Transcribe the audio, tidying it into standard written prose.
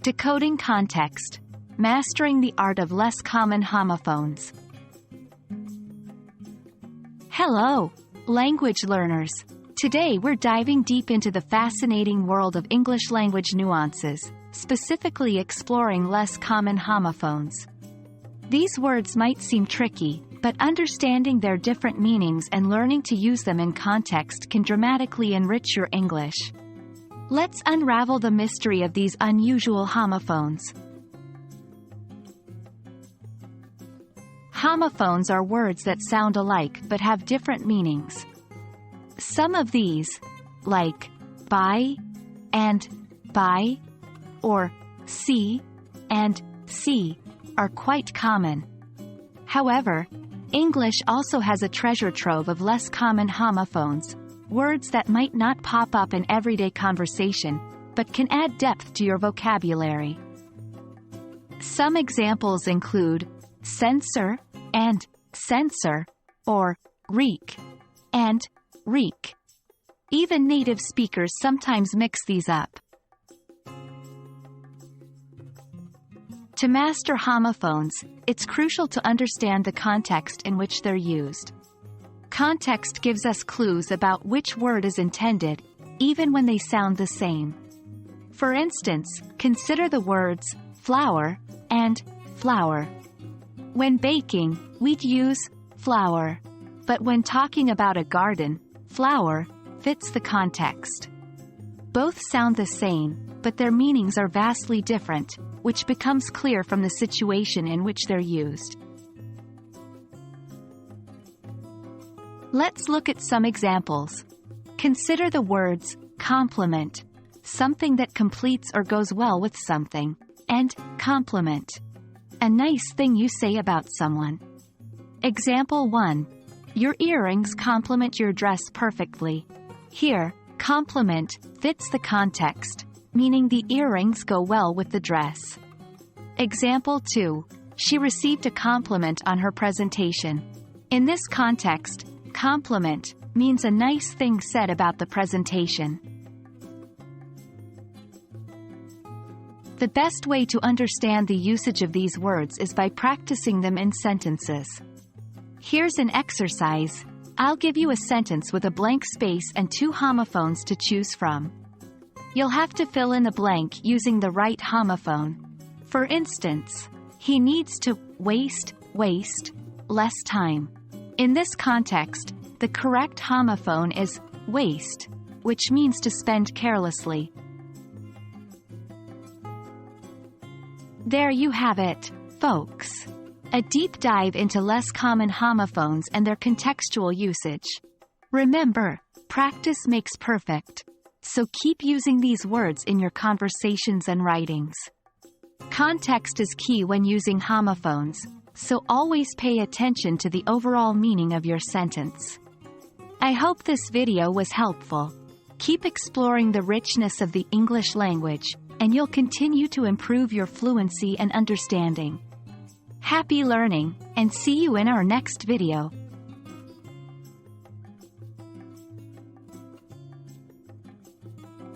Decoding context. Mastering the art of less common homophones. Hello, language learners. Today we're diving deep into the fascinating world of English language nuances, specifically exploring less common homophones. These words might seem tricky, but understanding their different meanings and learning to use them in context can dramatically enrich your English. Let's unravel the mystery of these unusual homophones. Homophones are words that sound alike but have different meanings. Some of these, like buy and buy, or see and see, are quite common. However, English also has a treasure trove of less common homophones, words that might not pop up in everyday conversation, but can add depth to your vocabulary. Some examples include censor and censor, or reek and reek. Even native speakers sometimes mix these up. To master homophones, it's crucial to understand the context in which they're used. Context gives us clues about which word is intended, even when they sound the same. For instance, consider the words flour and flour. When baking, we'd use flour, but when talking about a garden, flower fits the context. Both sound the same, but their meanings are vastly different, which becomes clear from the situation in which they're used. Let's look at some examples. Consider the words compliment, something that completes or goes well with something, and compliment, a nice thing you say about someone. Example 1. Your earrings complement your dress perfectly. Here, compliment fits the context, meaning the earrings go well with the dress. Example 2. She received a compliment on her presentation. In this context, compliment means a nice thing said about the presentation. The best way to understand the usage of these words is by practicing them in sentences. Here's an exercise. I'll give you a sentence with a blank space and two homophones to choose from. You'll have to fill in the blank using the right homophone. For instance, he needs to waste less time. In this context, the correct homophone is waste, which means to spend carelessly. There you have it, folks. A deep dive into less common homophones and their contextual usage. Remember, practice makes perfect. So keep using these words in your conversations and writings. Context is key when using homophones, so always pay attention to the overall meaning of your sentence. I hope this video was helpful. Keep exploring the richness of the English language, and you'll continue to improve your fluency and understanding. Happy learning, and see you in our next video.